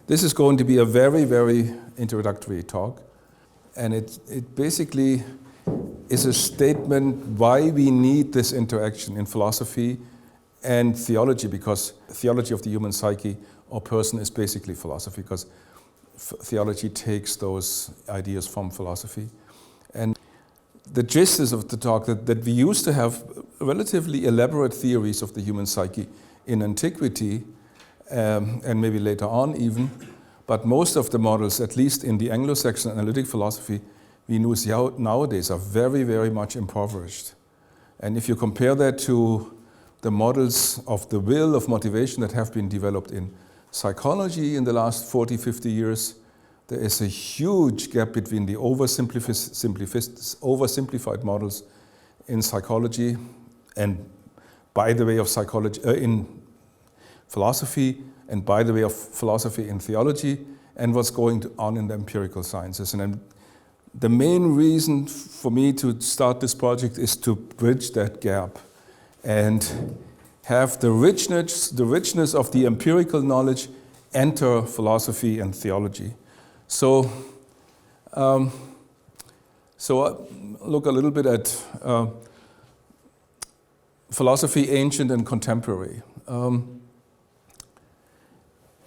This is going to be a very, very introductory talk, and it basically is a statement why we need this interaction in philosophy and theology, because theology of the human psyche or person is basically philosophy, because theology takes those ideas from philosophy. And the gist is of the talk that we used to have relatively elaborate theories of the human psyche in antiquity, and maybe later on even, but most of the models, at least in the Anglo-Saxon analytic philosophy, we use nowadays are very, very much impoverished. And if you compare that to the models of the will, of motivation that have been developed in psychology in the last 40, 50 years, there is a huge gap between the oversimplified models in psychology and by the way of psychology in philosophy, and by the way of philosophy in theology, and what's going on in the empirical sciences. And the main reason for me to start this project is to bridge that gap and have the richness of the empirical knowledge enter philosophy and theology. So look a little bit at philosophy, ancient and contemporary.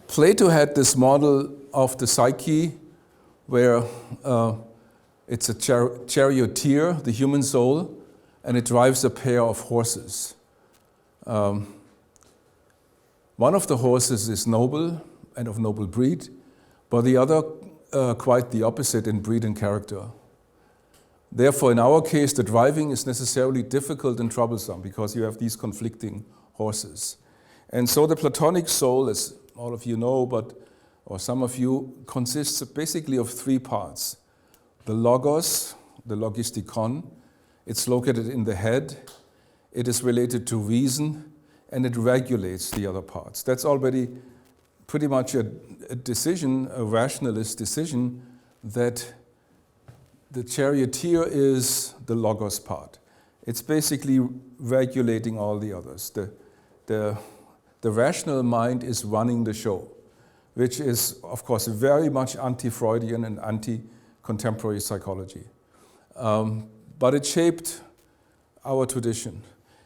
Plato had this model of the psyche where it's a charioteer, the human soul, and it drives a pair of horses. One of the horses is noble and of noble breed, but the other quite the opposite in breed and character. Therefore, in our case, the driving is necessarily difficult and troublesome because you have these conflicting horses. And so the Platonic soul, as all of you know, or some of you, consists basically of three parts. The logos, the logistikon, it's located in the head, it is related to reason, and it regulates the other parts. That's already pretty much a decision, a rationalist decision, that the charioteer is the logos part. It's basically regulating all the others. The rational mind is running the show, which is, of course, very much anti-Freudian and anti-contemporary psychology. But it shaped our tradition.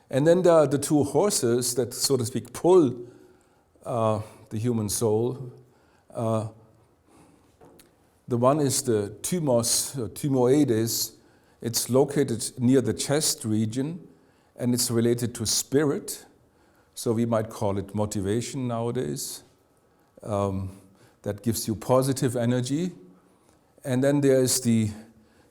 And then there are the two horses that, so to speak, pull the human soul. The one is the thymoides. It's located near the chest region, and it's related to spirit. So we might call it motivation nowadays. That gives you positive energy. And then there is the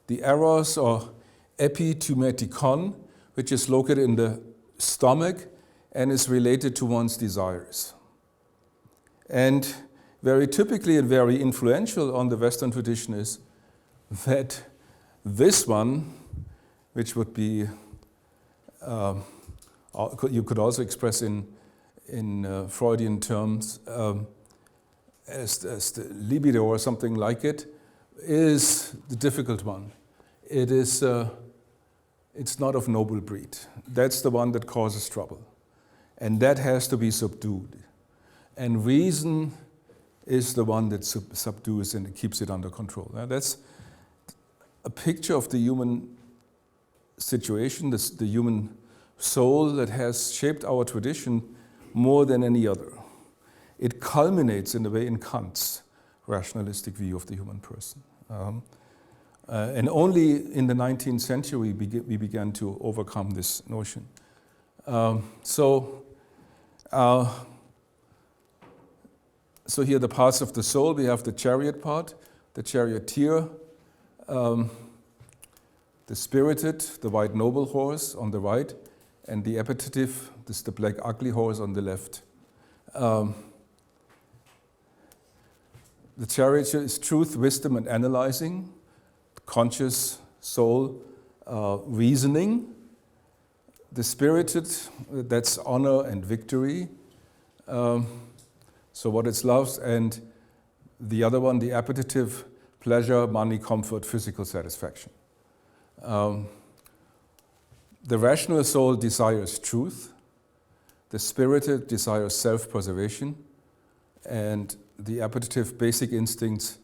eros or epithymetikon, which is located in the stomach and is related to one's desires. And very typically and very influential on the Western tradition is that this one, which would be, you could also express in Freudian terms as the libido or something like it, is the difficult one. It's not of noble breed. That's the one that causes trouble. And that has to be subdued. And reason is the one that subdues and keeps it under control. Now, that's a picture of the human situation, the human soul that has shaped our tradition more than any other. It culminates in a way in Kant's rationalistic view of the human person. And only in the 19th century we began to overcome this notion. So here the parts of the soul, we have the chariot part, the charioteer, the spirited, the white noble horse on the right, and the appetitive, this is the black ugly horse on the left. The charioteer is truth, wisdom, and analyzing, conscious soul, reasoning. The spirited, that's honor and victory. So what it loves, and the other one, the appetitive, pleasure, money, comfort, physical satisfaction. The rational soul desires truth. The spirited desires self-preservation. and the appetitive basic instincts,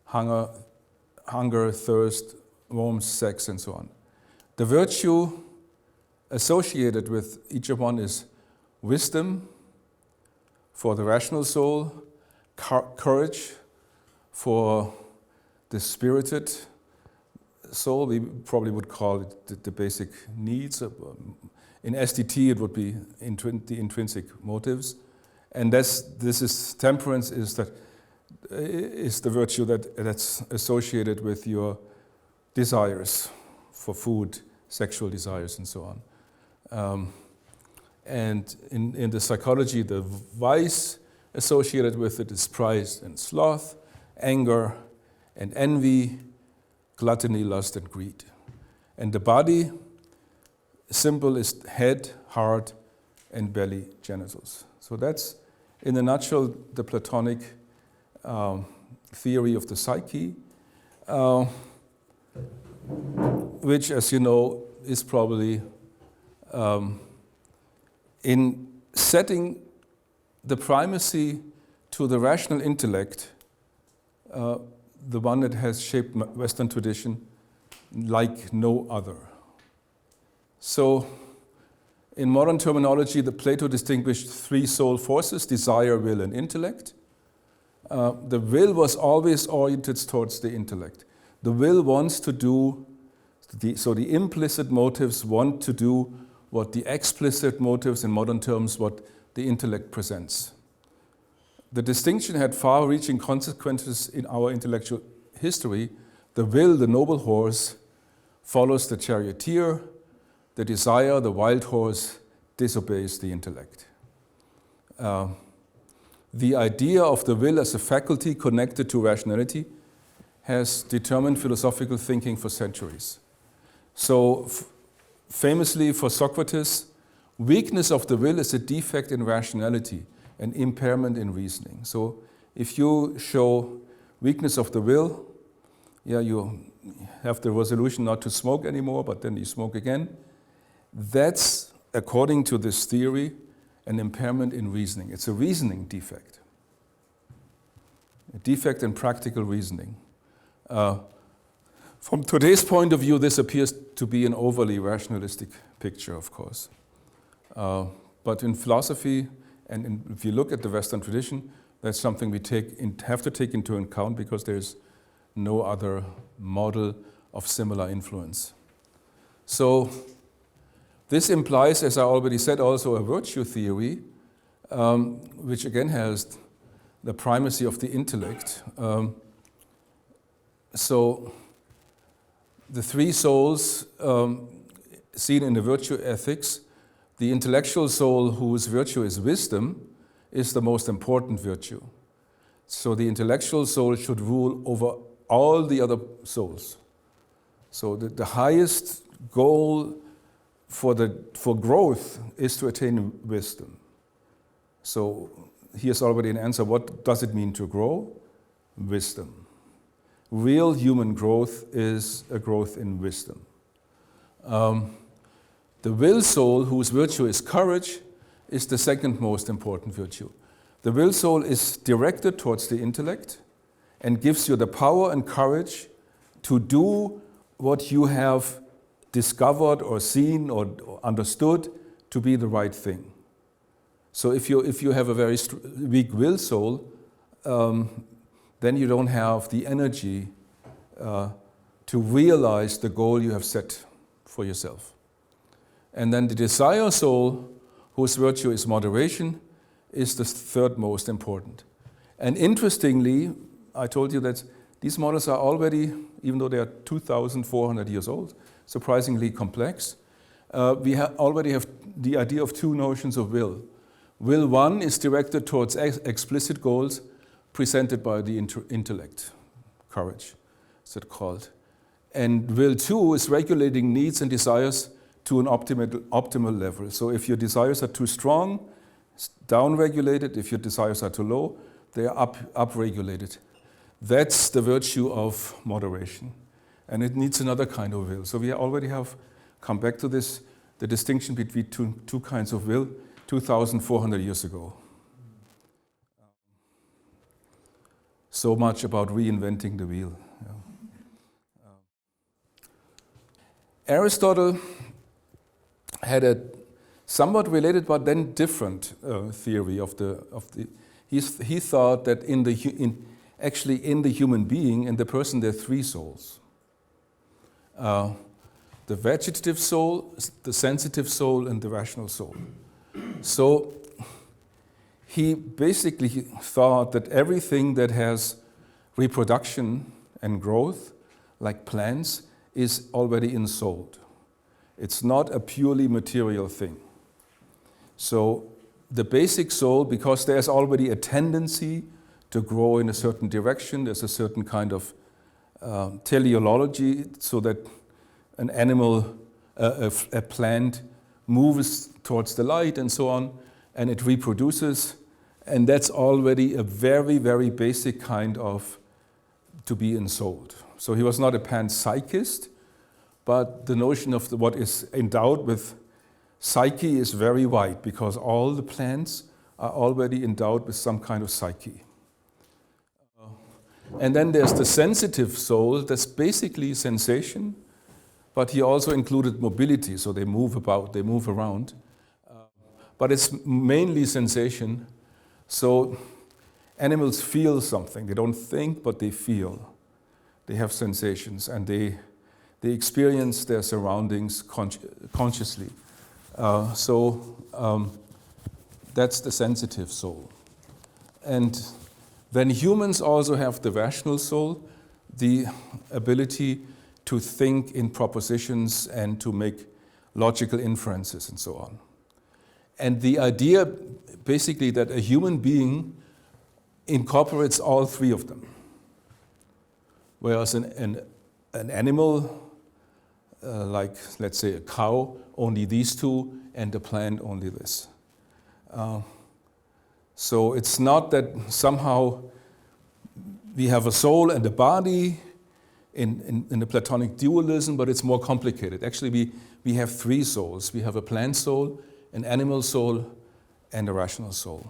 hunger, thirst, warmth, sex, and so on. The virtue associated with each of one is wisdom for the rational soul, courage for the spirited soul. We probably would call it the basic needs. In SDT, it would be the intrinsic motives. And this is temperance is the virtue that's associated with your desires for food, sexual desires, and so on. And in the psychology, the vice associated with it is pride and sloth, anger and envy, gluttony, lust, and greed. And the body symbol is head, heart, and belly, genitals. So that's, in a nutshell, the Platonic theory of the psyche, which, as you know, is probably in setting the primacy to the rational intellect, the one that has shaped Western tradition like no other. So, in modern terminology, Plato distinguished three soul forces: desire, will, and intellect. The will was always oriented towards the intellect. The will wants to do, so the implicit motives want to do what the explicit motives, in modern terms, what the intellect presents. The distinction had far-reaching consequences in our intellectual history. The will, the noble horse, follows the charioteer. The desire, the wild horse, disobeys the intellect. The idea of the will as a faculty connected to rationality has determined philosophical thinking for centuries. So, famously for Socrates, weakness of the will is a defect in rationality, an impairment in reasoning. So, if you show weakness of the will, you have the resolution not to smoke anymore, but then you smoke again. That's, according to this theory, an impairment in reasoning. It's a reasoning defect. A defect in practical reasoning. From today's point of view, this appears to be an overly rationalistic picture, of course. But in philosophy, and if you look at the Western tradition, that's something we have to take into account because there's no other model of similar influence. So, this implies, as I already said, also a virtue theory, which again has the primacy of the intellect. So the three souls seen in the virtue ethics, the intellectual soul whose virtue is wisdom is the most important virtue. So the intellectual soul should rule over all the other souls. So the highest goal for growth is to attain wisdom. So here's already an answer. What does it mean to grow? Wisdom. Real human growth is a growth in wisdom. The will soul, whose virtue is courage, is the second most important virtue. The will soul is directed towards the intellect and gives you the power and courage to do what you have discovered or seen or understood to be the right thing. So if you have a very weak will soul, then you don't have the energy to realize the goal you have set for yourself. And then the desire soul, whose virtue is moderation, is the third most important. And interestingly, I told you that these models are already, even though they are 2,400 years old, surprisingly complex. We already have the idea of two notions of will. Will one is directed towards explicit goals presented by the intellect, courage, is it called. And will two is regulating needs and desires to an optimal level. So if your desires are too strong, it's down-regulated. If your desires are too low, they are up-regulated. That's the virtue of moderation. And it needs another kind of will. So we already have come back to this, the distinction between two kinds of will 2,400 years ago. so much about reinventing the wheel. Yeah. Aristotle had a somewhat related but then different theory of the. He thought that actually in the human being, in the person, there are three souls. The vegetative soul, the sensitive soul, and the rational soul. So he basically thought that everything that has reproduction and growth, like plants, is already ensouled. It's not a purely material thing. So the basic soul, because there's already a tendency to grow in a certain direction, there's a certain kind of teleology, so that an animal, a plant moves towards the light and so on, and it reproduces, and that's already a very, very basic kind of to be ensouled. So he was not a panpsychist, but the notion of what is endowed with psyche is very wide, because all the plants are already endowed with some kind of psyche. And then there's the sensitive soul, that's basically sensation, but he also included mobility, so they move about, they move around. But it's mainly sensation, so animals feel something. They don't think, but they feel. They have sensations, and they experience their surroundings consciously. That's the sensitive soul. And then humans also have the rational soul, the ability to think in propositions and to make logical inferences and so on. And the idea basically that a human being incorporates all three of them. Whereas an animal, like let's say a cow, only these two, and a plant only this. So it's not that somehow we have a soul and a body in the Platonic dualism, but it's more complicated. Actually, we have three souls. We have a plant soul, an animal soul, and a rational soul.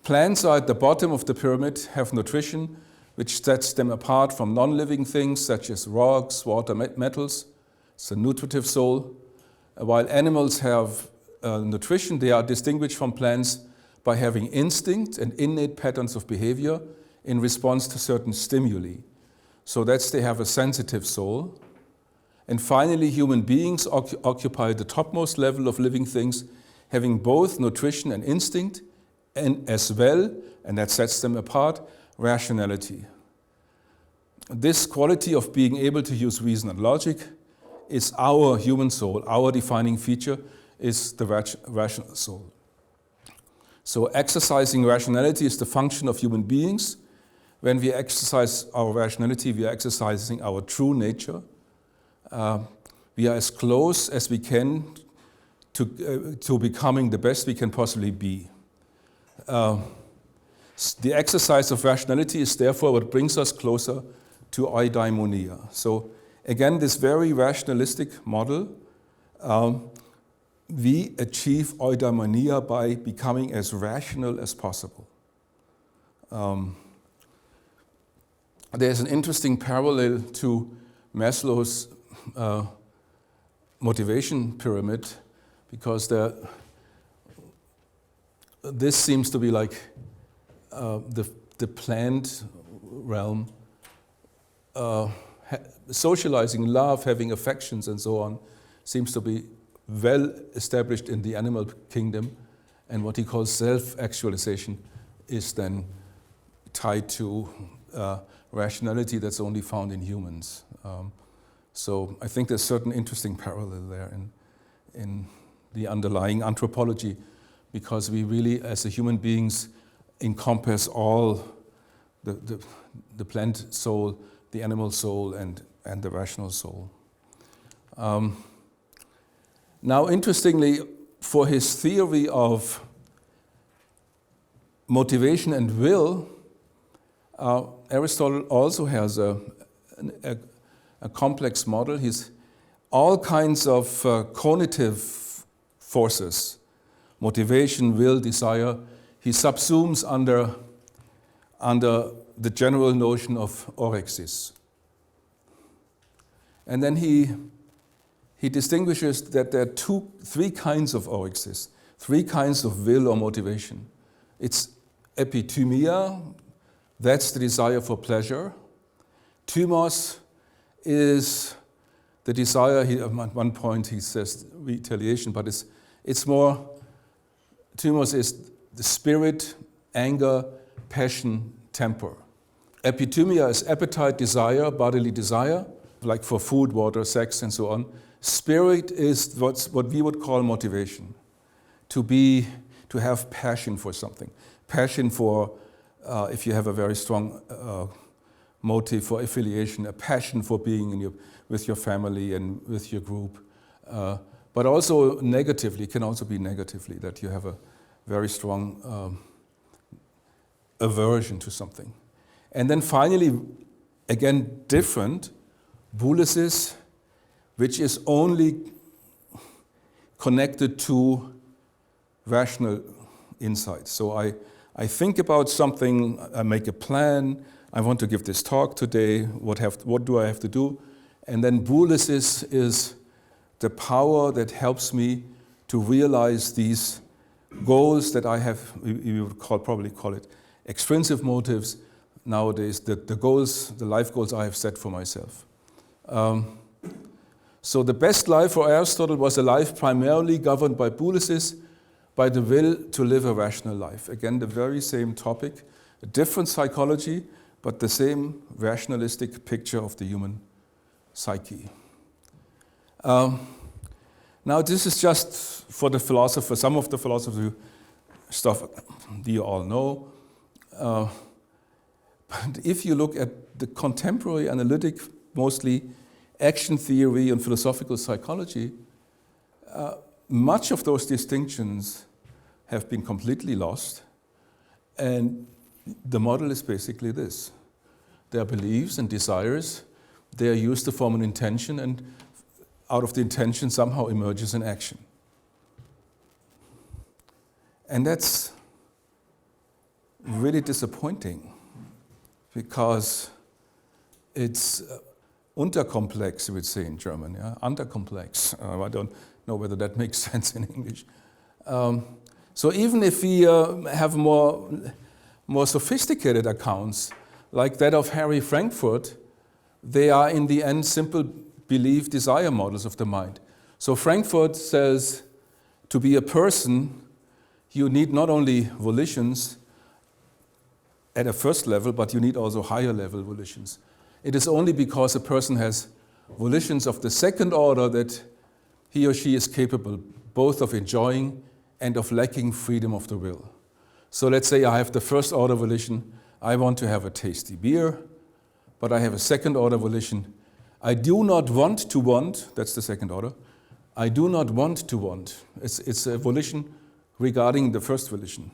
Plants are at the bottom of the pyramid, have nutrition, which sets them apart from non-living things such as rocks, water, metals. It's a nutritive soul. While animals have nutrition, they are distinguished from plants by having instinct and innate patterns of behavior in response to certain stimuli. So they have a sensitive soul. And finally, human beings occupy the topmost level of living things, having both nutrition and instinct, and as well, and that sets them apart, rationality. This quality of being able to use reason and logic is our human soul. Our defining feature is the rational soul. So exercising rationality is the function of human beings. When we exercise our rationality, we are exercising our true nature. We are as close as we can to becoming the best we can possibly be. The exercise of rationality is therefore what brings us closer to eudaimonia. So again, this very rationalistic model, we achieve eudaimonia by becoming as rational as possible. There's an interesting parallel to Maslow's motivation pyramid, because this seems to be like the plant realm, socializing, love, having affections and so on, seems to be well established in the animal kingdom, and what he calls self-actualization is then tied to rationality that's only found in humans. So I think there's certain interesting parallel there in the underlying anthropology, because we really, as a human beings, encompass all the plant soul, the animal soul, and the rational soul. Now, interestingly, for his theory of motivation and will, Aristotle also has a complex model. He's all kinds of cognitive forces, motivation, will, desire, he subsumes under the general notion of orexis. And then he distinguishes that there are three kinds of orexis, three kinds of will or motivation. It's epithymia, that's the desire for pleasure. Thymos is the desire, at one point he says retaliation, but it's more, thymos is the spirit, anger, passion, temper. Epithymia is appetite, desire, bodily desire, like for food, water, sex, and so on. Spirit is what we would call motivation, to have passion for something. Passion for, if you have a very strong motive for affiliation, a passion for being with your family and with your group. But also negatively, it can also be negatively, that you have a very strong aversion to something. And then finally, again different, boulesis, which is only connected to rational insight. So I think about something, I make a plan, I want to give this talk today, what do I have to do? And then boulesis is the power that helps me to realize these goals that I have, we would probably call it extrinsic motives nowadays, the goals, the life goals I have set for myself. So the best life for Aristotle was a life primarily governed by boulesis, by the will to live a rational life. Again, the very same topic, a different psychology, but the same rationalistic picture of the human psyche. Now this is just for the philosopher, some of the philosophy stuff you all know. But if you look at the contemporary analytic, mostly action theory and philosophical psychology, much of those distinctions have been completely lost. And the model is basically this. There are beliefs and desires, they are used to form an intention, and out of the intention somehow emerges an action. And that's really disappointing, because it's unterkomplex, we would say in German, yeah? Undercomplex. I don't know whether that makes sense in English. So even if we have more sophisticated accounts, like that of Harry Frankfurt, they are in the end simple belief desire models of the mind. So Frankfurt says to be a person, you need not only volitions at a first level, but you need also higher level volitions. It is only because a person has volitions of the second order that he or she is capable both of enjoying and of lacking freedom of the will. So let's say I have the first order volition, I want to have a tasty beer, but I have a second order volition. I do not want to want, that's the second order. I do not want to want. It's a volition regarding the first volition.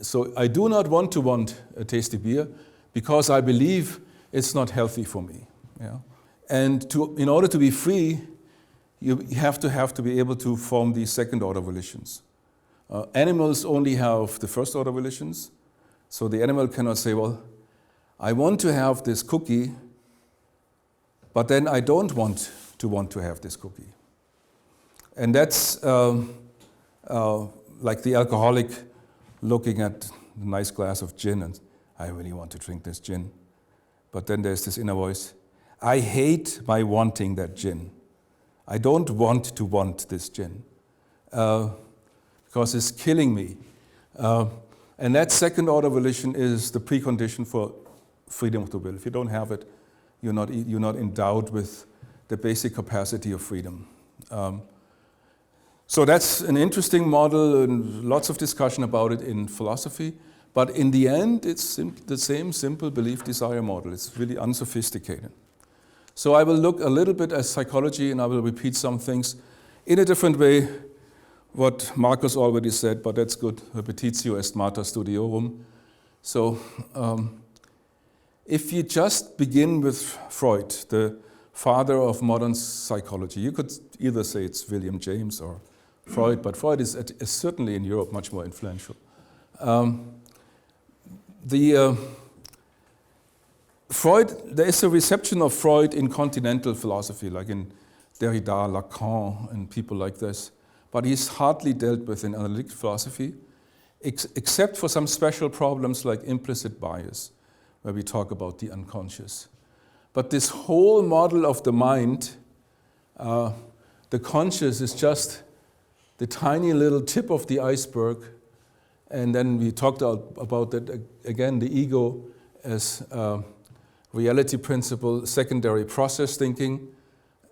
So I do not want to want a tasty beer because I believe it's not healthy for me. Yeah? And in order to be free, you have to be able to form these second order volitions. Animals only have the first order volitions, so the animal cannot say, well, I want to have this cookie, but then I don't want to have this cookie. And that's like the alcoholic looking at the nice glass of gin and I really want to drink this gin. But then there's this inner voice, I hate my wanting that gin. I don't want to want this gin because it's killing me. And that second order volition is the precondition for freedom of the will. If you don't have it, you're not endowed with the basic capacity of freedom. So that's an interesting model and lots of discussion about it in philosophy. But in the end, it's the same simple belief-desire model. It's really unsophisticated. So I will look a little bit at psychology and I will repeat some things in a different way, what Marcus already said, but that's good. Repetitio est mater studiorum. So if you just begin with Freud, the father of modern psychology, you could either say it's William James or Freud, but Freud is certainly in Europe much more influential. Freud, there is a reception of Freud in continental philosophy, like in Derrida, Lacan, and people like this. But he's hardly dealt with in analytic philosophy, except for some special problems like implicit bias, where we talk about the unconscious. But this whole model of the mind, the conscious is just the tiny little tip of the iceberg. And then we talked about that again, the ego as reality principle, secondary process thinking,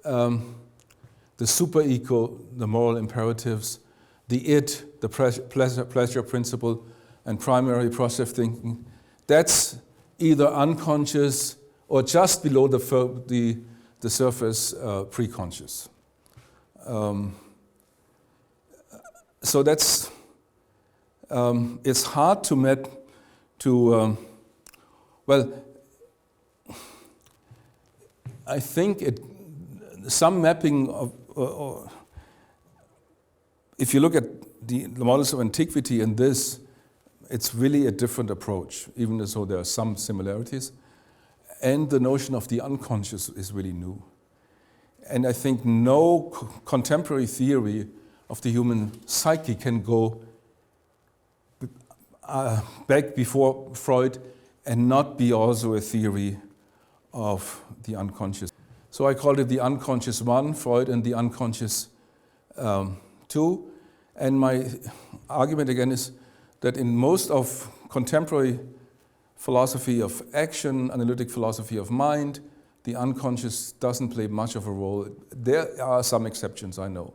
the super-ego, the moral imperatives, the id, the pleasure principle, and primary process thinking. That's either unconscious or just below the surface pre-conscious. So that's, it's hard well, I think some mapping of, if you look at the models of antiquity and this, it's really a different approach, even though there are some similarities. And the notion of the unconscious is really new. And I think no contemporary theory of the human psyche can go back before Freud and not be also a theory of the unconscious. So I called it the unconscious 1, Freud, and the unconscious 2. And my argument again is that in most of contemporary philosophy of action, analytic philosophy of mind, the unconscious doesn't play much of a role. There are some exceptions, I know.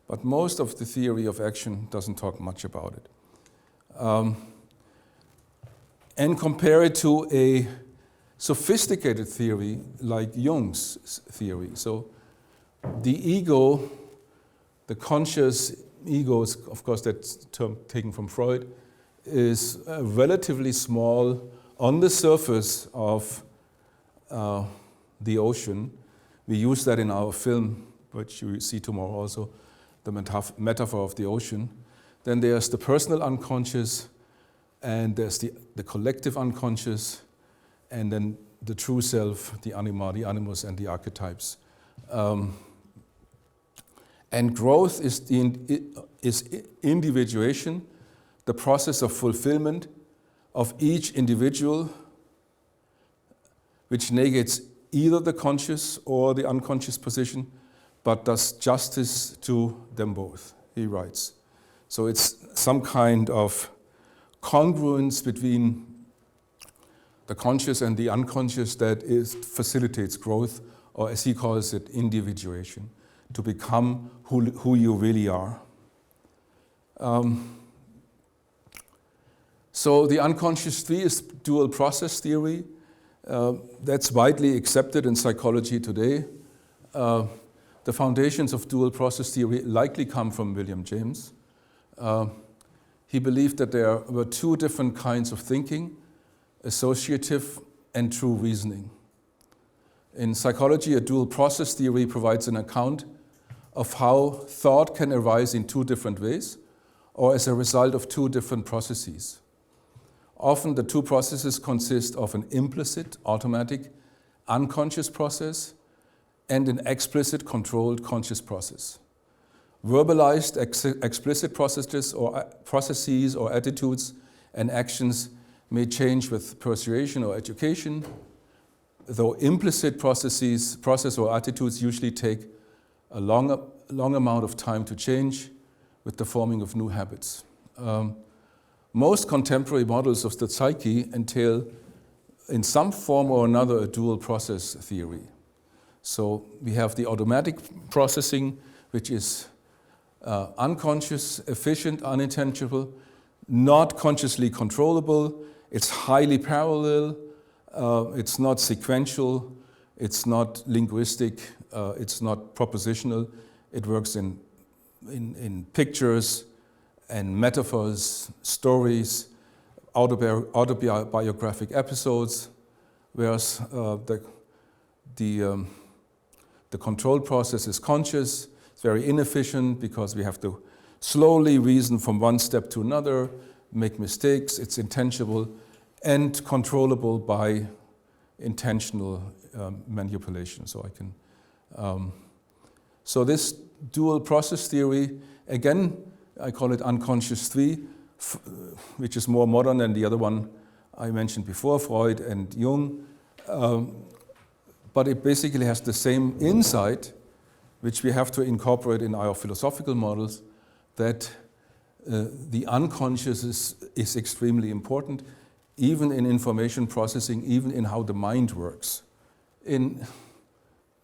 But most of the theory of action doesn't talk much about it. And compare it to a sophisticated theory like Jung's theory. So the ego, the conscious ego, is, of course that's a term taken from Freud, is relatively small on the surface of the ocean. We use that in our film, which you will see tomorrow also, the metaphor of the ocean. Then there's the personal unconscious, and there's the collective unconscious, and then the true self, the anima, the animus, and the archetypes. And growth is individuation, the process of fulfillment of each individual, which negates either the conscious or the unconscious position, but does justice to them both, he writes. So it's some kind of congruence between the conscious and the unconscious that facilitates growth, or as he calls it, individuation, to become who you really are. So the unconscious theory is dual process theory. That's widely accepted in psychology today. The foundations of dual process theory likely come from William James. He believed that there were two different kinds of thinking, associative and true reasoning. In psychology, a dual process theory provides an account of how thought can arise in two different ways or as a result of two different processes. Often the two processes consist of an implicit, automatic, unconscious process and an explicit, controlled, conscious process. Verbalized, explicit processes or attitudes and actions may change with persuasion or education, though implicit process or attitudes usually take a long amount of time to change with the forming of new habits. Most contemporary models of the psyche entail in some form or another a dual process theory. So we have the automatic processing, which is unconscious, efficient, unintentional, not consciously controllable. It's highly parallel. It's not sequential. It's not linguistic. It's not propositional. It works in pictures and metaphors, stories, autobiographic episodes, whereas the control process is conscious. It's very inefficient because we have to slowly reason from one step to another, make mistakes. It's intentional, and controllable by intentional manipulation. So this dual process theory, again, I call it unconscious 3, which is more modern than the other one I mentioned before, Freud and Jung. But it basically has the same insight, which we have to incorporate in our philosophical models, that the unconscious is extremely important, even in information processing, even in how the mind works. In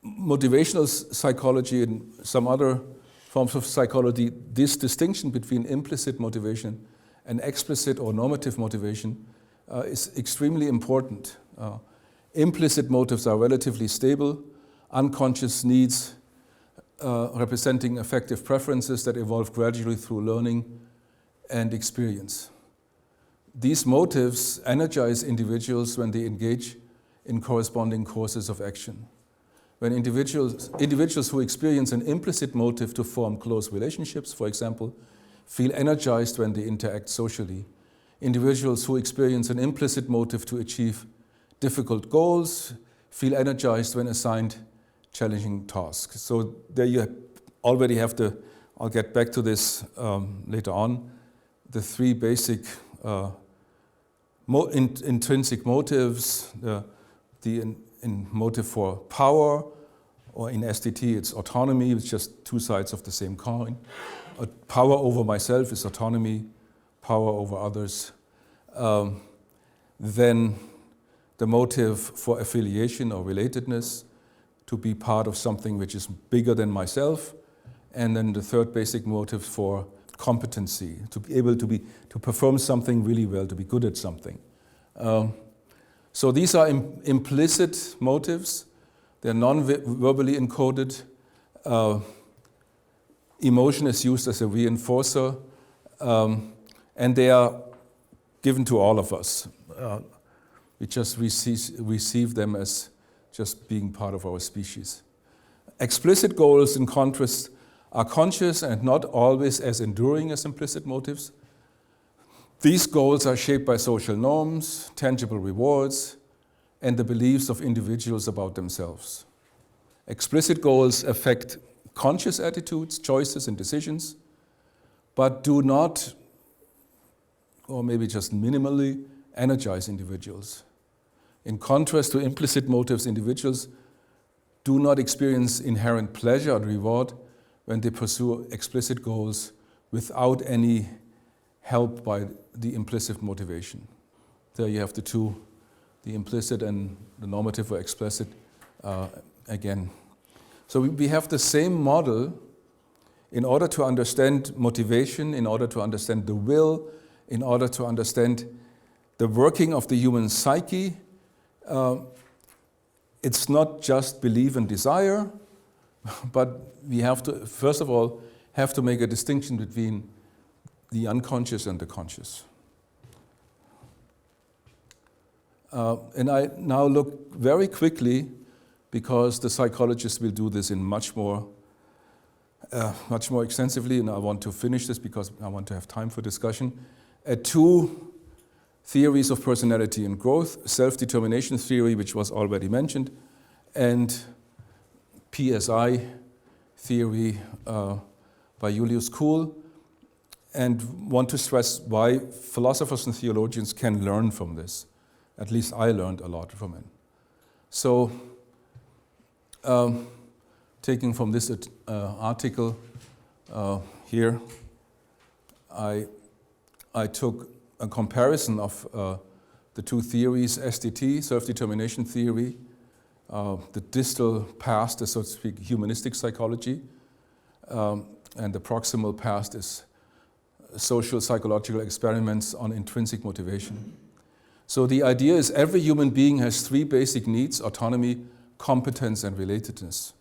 motivational psychology and some other forms of psychology, this distinction between implicit motivation and explicit or normative motivation is extremely important. Implicit motives are relatively stable, unconscious needs representing affective preferences that evolve gradually through learning and experience. These motives energize individuals when they engage in corresponding courses of action. When individuals who experience an implicit motive to form close relationships, for example, feel energized when they interact socially. Individuals who experience an implicit motive to achieve difficult goals feel energized when assigned challenging tasks. So there you already have I'll get back to this later on, the 3 basic intrinsic motives, the motive for power, or in SDT it's autonomy, it's just 2 sides of the same coin. Power over myself is autonomy, power over others. Then the motive for affiliation or relatedness, to be part of something which is bigger than myself. And then the 3rd basic motive for competency, to be able to perform something really well, to be good at something. So these are implicit motives. They're non-verbally encoded. Emotion is used as a reinforcer, and they are given to all of us. We just receive them as just being part of our species. Explicit goals, in contrast, are conscious and not always as enduring as implicit motives. These goals are shaped by social norms, tangible rewards, and the beliefs of individuals about themselves. Explicit goals affect conscious attitudes, choices, and decisions, but do not, or maybe just minimally, energize individuals. In contrast to implicit motives, individuals do not experience inherent pleasure or reward when they pursue explicit goals without any help by the implicit motivation. There you have the 2, the implicit and the normative or explicit again. So we have the same model in order to understand motivation, in order to understand the will, in order to understand the working of the human psyche. It's not just belief and desire, but we have to, first of all, have to make a distinction between the unconscious and the conscious. And I now look very quickly, because the psychologists will do this in much more extensively, and I want to finish this because I want to have time for discussion, at 2 theories of personality and growth: self-determination theory, which was already mentioned, and PSI theory by Julius Kuhl, and want to stress why philosophers and theologians can learn from this. At least I learned a lot from it. So, taking from this article here, I took a comparison of the 2 theories, SDT, self-determination theory, the distal past is, so to speak, humanistic psychology, and the proximal past is social psychological experiments on intrinsic motivation. So the idea is every human being has 3 basic needs: autonomy, competence, and relatedness,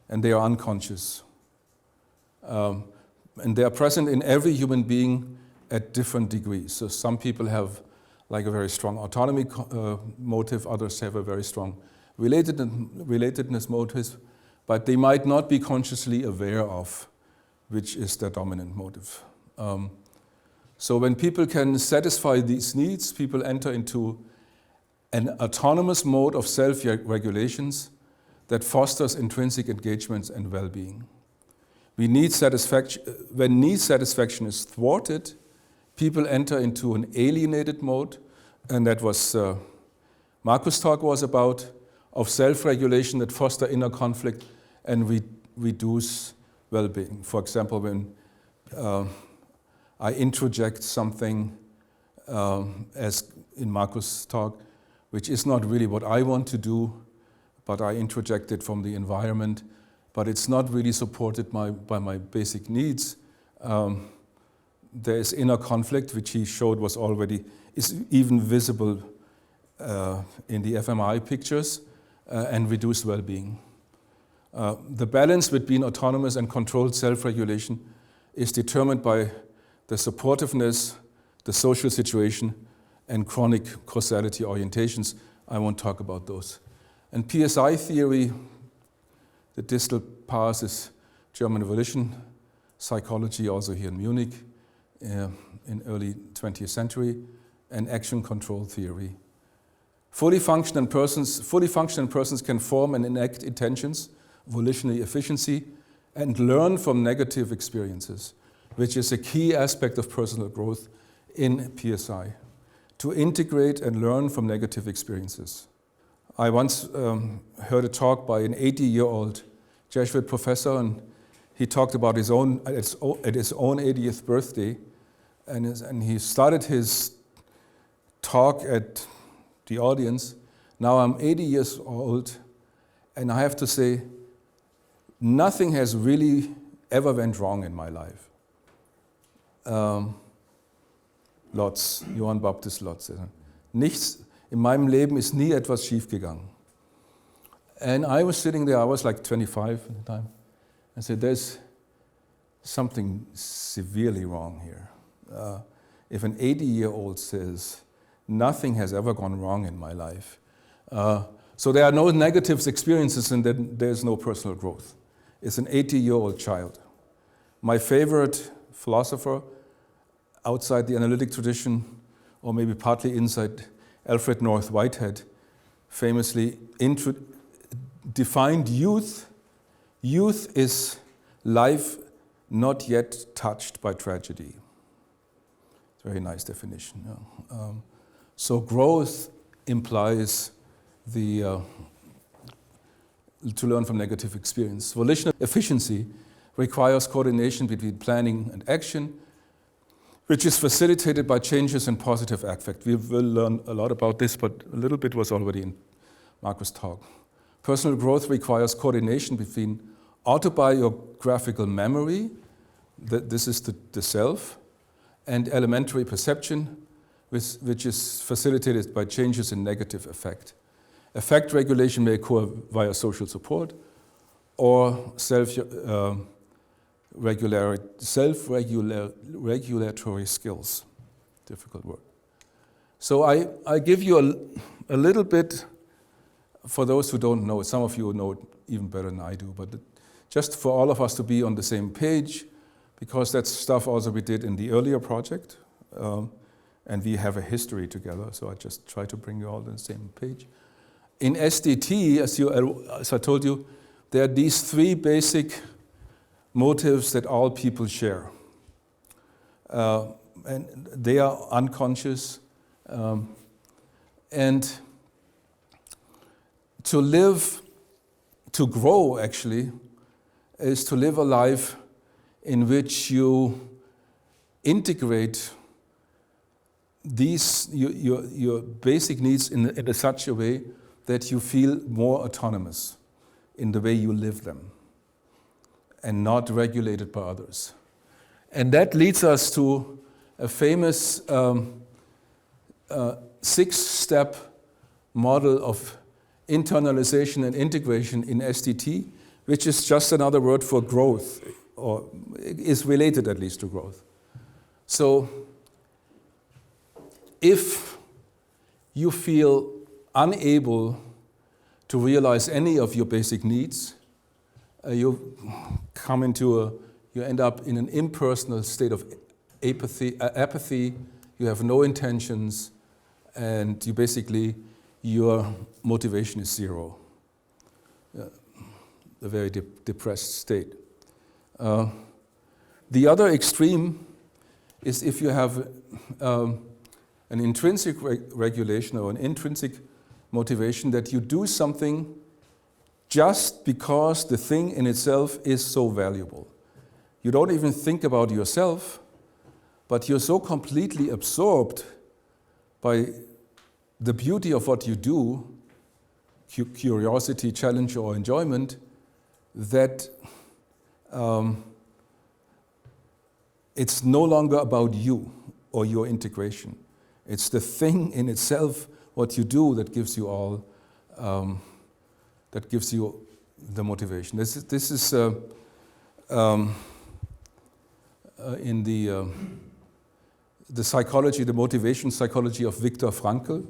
and they are unconscious. And they are present in every human being at different degrees. So some people have like a very strong autonomy motive, others have a very strong relatedness motive, but they might not be consciously aware of which is their dominant motive. So when people can satisfy these needs, people enter into an autonomous mode of self-regulations that fosters intrinsic engagements and well-being. When need satisfaction is thwarted, people enter into an alienated mode, and that was Marcus' talk was about, of self-regulation that foster inner conflict and reduce well-being. For example, when I introject something, as in Marcus' talk, which is not really what I want to do, but I introject it from the environment, but it's not really supported by my basic needs. There is inner conflict, which he showed is even visible in the fMRI pictures, and reduced well-being. The balance between autonomous and controlled self-regulation is determined by the supportiveness, the social situation, and chronic causality orientations. I won't talk about those. And PSI theory, the distal pars is German evolution psychology, also here in Munich, in early 20th century, and action control theory. Fully functioning persons can form and enact intentions, volitional efficiency, and learn from negative experiences, which is a key aspect of personal growth in PSI, to integrate and learn from negative experiences. I once heard a talk by an 80-year-old Jesuit professor, and he talked about his own at his own 80th birthday, and he started his talk at the audience. Now I'm 80 years old, and I have to say, nothing has really ever went wrong in my life. Lotz, Johann Baptist Lotz. Nichts in meinem Leben ist nie etwas schiefgegangen. And I was sitting there, I was like 25 at the time, and said, there's something severely wrong here. If an 80-year-old says, nothing has ever gone wrong in my life, so there are no negative experiences and then there's no personal growth. It's an 80-year-old child. My favorite philosopher outside the analytic tradition, or maybe partly inside, Alfred North Whitehead, famously defined youth. Youth is life not yet touched by tragedy. It's a very nice definition. Yeah. So growth implies to learn from negative experience. Volitional efficiency requires coordination between planning and action, which is facilitated by changes in positive affect. We will learn a lot about this, but a little bit was already in Marcus' talk. Personal growth requires coordination between autobiographical memory, this is the self, and elementary perception, which is facilitated by changes in negative affect. Affect regulation may occur via social support or self-regulatory skills. Difficult word. So I give you a little bit, for those who don't know it, some of you know it even better than I do, but just for all of us to be on the same page, because that's stuff also we did in the earlier project, and we have a history together, so I just try to bring you all on the same page. In SDT, as I told you, there are these three basic motives that all people share. And they are unconscious. And to grow actually, is to live a life in which you integrate these your basic needs in such a way that you feel more autonomous in the way you live them and not regulated by others. And that leads us to a famous 6-step model of internalization and integration in SDT, which is just another word for growth, or is related at least to growth. So if you feel unable to realize any of your basic needs, you end up in an impersonal state of apathy, you have no intentions, and your motivation is zero. A very depressed state. The other extreme is if you have an intrinsic regulation or an intrinsic motivation that you do something just because the thing in itself is so valuable. You don't even think about yourself, but you're so completely absorbed by the beauty of what you do, curiosity, challenge, or enjoyment, that it's no longer about you or your integration. It's the thing in itself, what you do, that gives you all, that gives you the motivation. This is in the psychology, the motivation psychology of Viktor Frankl.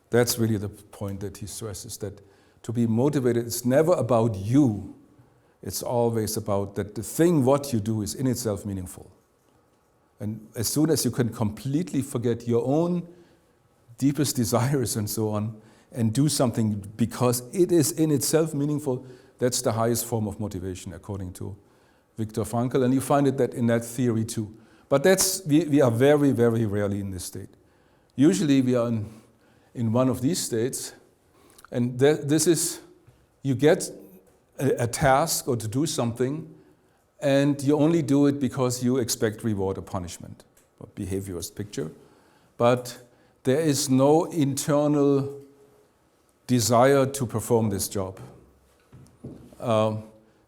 That's really the point that he stresses, that to be motivated, it's never about you. It's always about that the thing, what you do, is in itself meaningful. And as soon as you can completely forget your own deepest desires and so on, and do something because it is in itself meaningful, that's the highest form of motivation, according to Viktor Frankl. And you find it that in that theory too. But we are very, very rarely in this state. Usually we are in one of these states, and this is, you get a task or to do something, and you only do it because you expect reward or punishment, or behaviorist picture. But there is no internal desire to perform this job.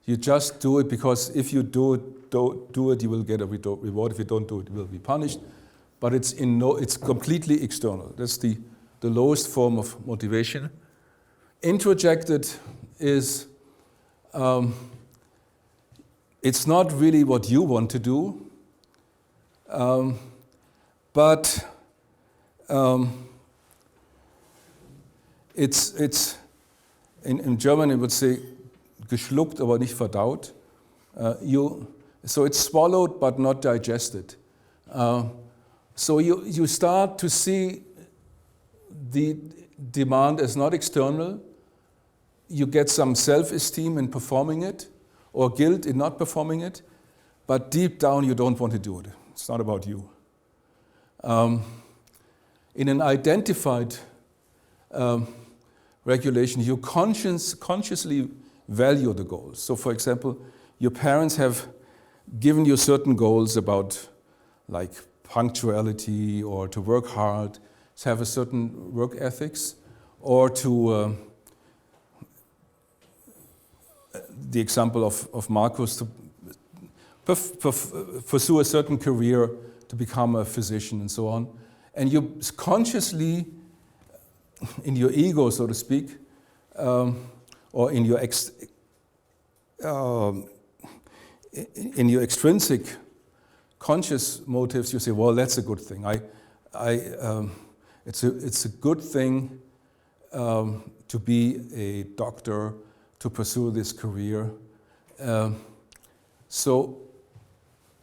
You just do it because if you do it, you will get a reward. If you don't do it, you will be punished. But it's completely external. That's the lowest form of motivation. Introjected is, it's not really what you want to do, but it's in German it would say geschluckt, aber nicht verdaut. So it's swallowed but not digested. So you start to see the demand as not external. You get some self-esteem in performing it, or guilt in not performing it, but deep down you don't want to do it. It's not about you. In an identified regulation, you consciously value the goals. So for example, your parents have given you certain goals about like punctuality, or to work hard, to have a certain work ethics, or to the example of Marcus, to pursue a certain career, to become a physician and so on. And you consciously, in your ego, so to speak, or in your extrinsic conscious motives, you say, well, that's a good thing. It's a good thing to be a doctor, to pursue this career.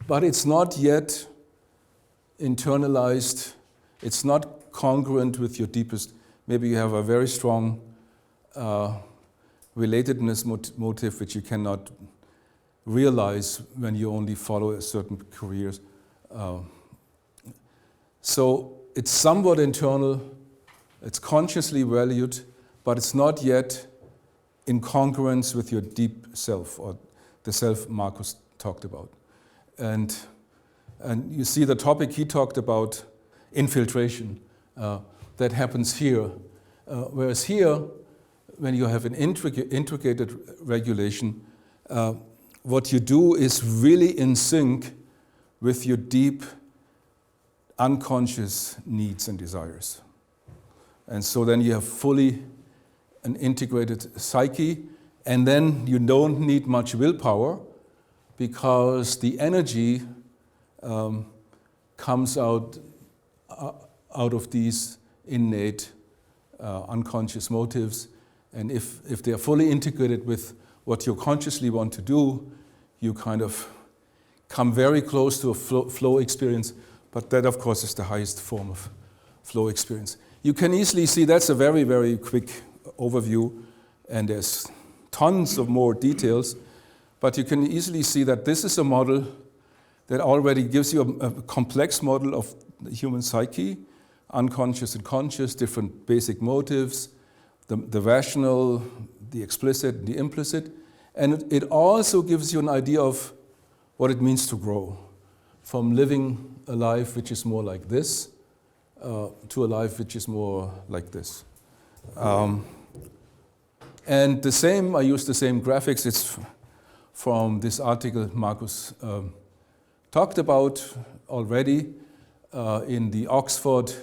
But it's not yet internalized. It's not congruent with your deepest. Maybe you have a very strong relatedness motive which you cannot realize when you only follow a certain career. So it's somewhat internal, it's consciously valued, but it's not yet in congruence with your deep self, or the self Marcus talked about. And you see the topic he talked about, infiltration, that happens here. Whereas here, when you have an integrated regulation, what you do is really in sync with your deep unconscious needs and desires. And so then you have fully an integrated psyche, and then you don't need much willpower, because the energy comes out of these innate unconscious motives. And if they are fully integrated with what you consciously want to do, you kind of come very close to a flow experience, but that of course is the highest form of flow experience. You can easily see that's a very, very quick overview, and there's tons of more details, but you can easily see that this is a model that already gives you a complex model of the human psyche, unconscious and conscious, different basic motives, the rational, the explicit, the implicit, and it also gives you an idea of what it means to grow from living a life which is more like this to a life which is more like this. And the same, I use the same graphics. It's from this article Marcus talked about already in the Oxford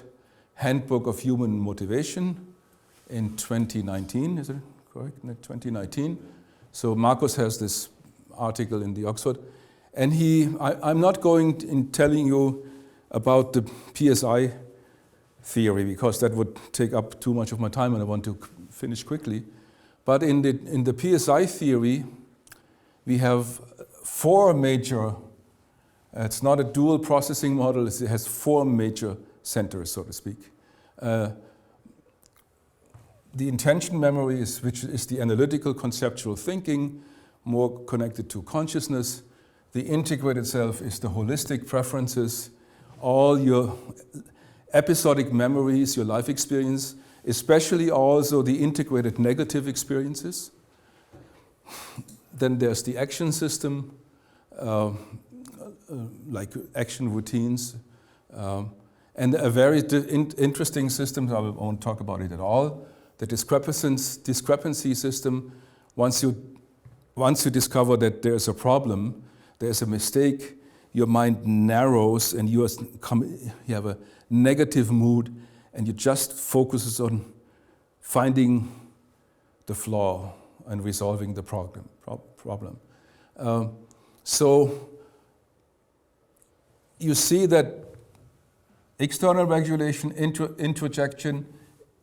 Handbook of Human Motivation in 2019, is it correct? 2019. So Marcus has this article in the Oxford. And I'm not going in telling you about the PSI theory because that would take up too much of my time and I want to finish quickly. But in the PSI theory, we have four major, it's not a dual processing model, it has four major centers, so to speak. The intention memory, which is the analytical conceptual thinking, more connected to consciousness. The integrated self is the holistic preferences, all your episodic memories, your life experience, especially also the integrated negative experiences. Then there's the action system, like action routines, and a very interesting system, I won't talk about it at all, the discrepancy system. Once you discover that there's a problem, there's a mistake, your mind narrows and you have a negative mood and you just focus on finding the flaw and resolving the problem. So you see that external regulation, introjection,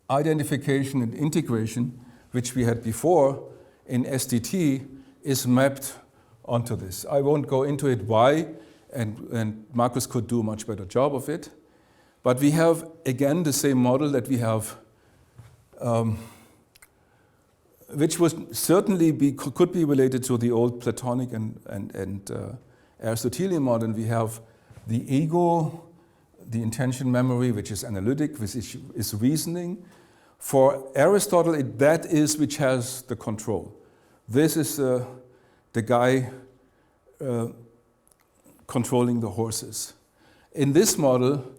identification and integration, which we had before in SDT, is mapped onto this. I won't go into it why, and Marcus could do a much better job of it. But we have, again, the same model that we have, which was certainly could be related to the old Platonic and Aristotelian model. We have the ego, the intention memory, which is analytic, which is reasoning. For Aristotle, that is which has the control. This is the guy controlling the horses. In this model,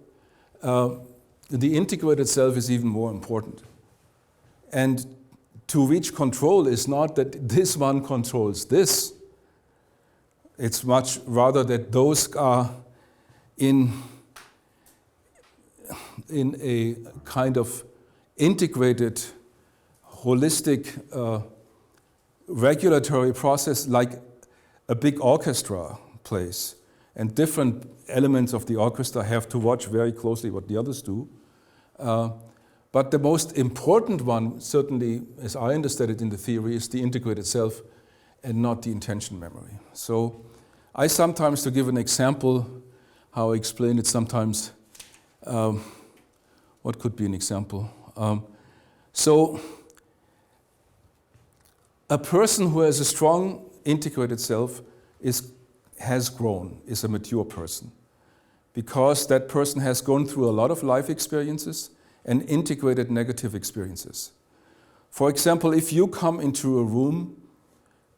the integrated self is even more important. And to reach control is not that this one controls this. It's much rather that those are in a kind of integrated, holistic regulatory process like a big orchestra plays. And different elements of the orchestra have to watch very closely what the others do. But the most important one, certainly as I understand it in the theory, is the integrated self and not the intention memory. So I sometimes, to give an example, how I explain it sometimes, what could be an example? So a person who has a strong integrated self has grown, is a mature person, because that person has gone through a lot of life experiences and integrated negative experiences. For example, if you come into a room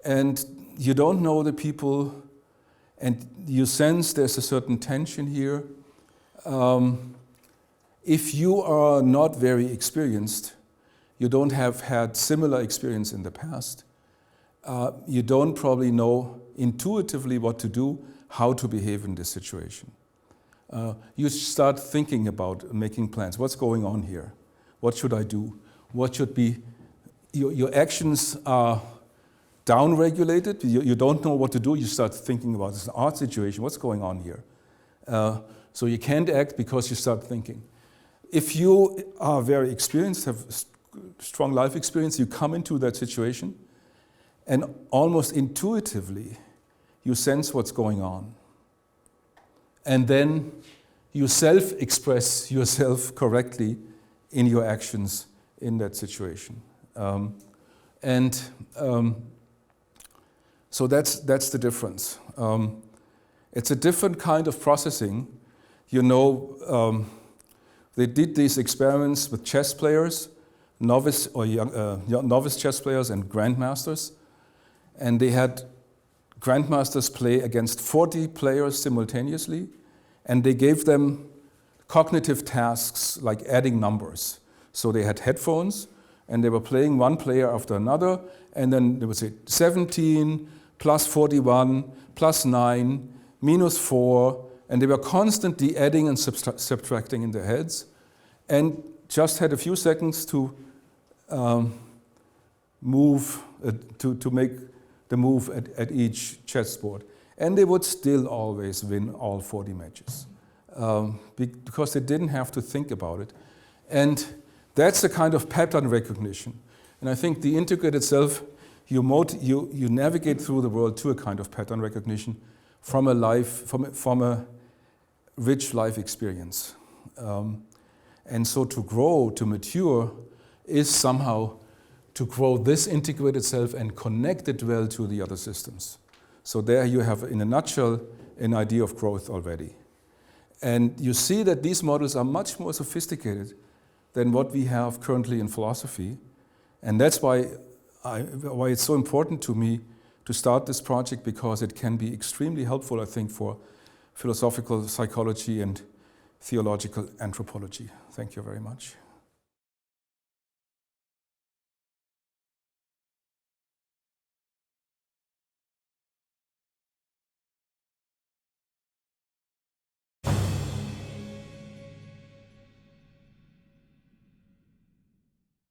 and you don't know the people and you sense there's a certain tension here, if you are not very experienced, you don't have had similar experience in the past, you don't probably know intuitively what to do, how to behave in this situation. You start thinking about making plans. What's going on here? What should I do? What should be? Your actions are down-regulated. You don't know what to do. You start thinking about this art situation. What's going on here? So you can't act because you start thinking. If you are very experienced, have strong life experience, you come into that situation and almost intuitively you sense what's going on. and then you self-express yourself correctly in your actions in that situation. So that's the difference. It's a different kind of processing. You know, they did these experiments with chess players, novice chess players and grandmasters, and they had grandmasters play against 40 players simultaneously, and they gave them cognitive tasks like adding numbers. So they had headphones, and they were playing one player after another, and then they would say 17 plus 41 plus 9 minus 4, and they were constantly adding and subtracting in their heads, and just had a few seconds to to make the move at each chessboard. And they would still always win all 40 matches because they didn't have to think about it. And that's a kind of pattern recognition. And I think the integrated self, you navigate through the world to a kind of pattern recognition from a rich life experience. And so to grow, to mature, is somehow to grow this integrated self and connect it well to the other systems. So there you have, in a nutshell, an idea of growth already. And you see that these models are much more sophisticated than what we have currently in philosophy. And that's why it's so important to me to start this project, because it can be extremely helpful, I think, for philosophical psychology and theological anthropology. Thank you very much.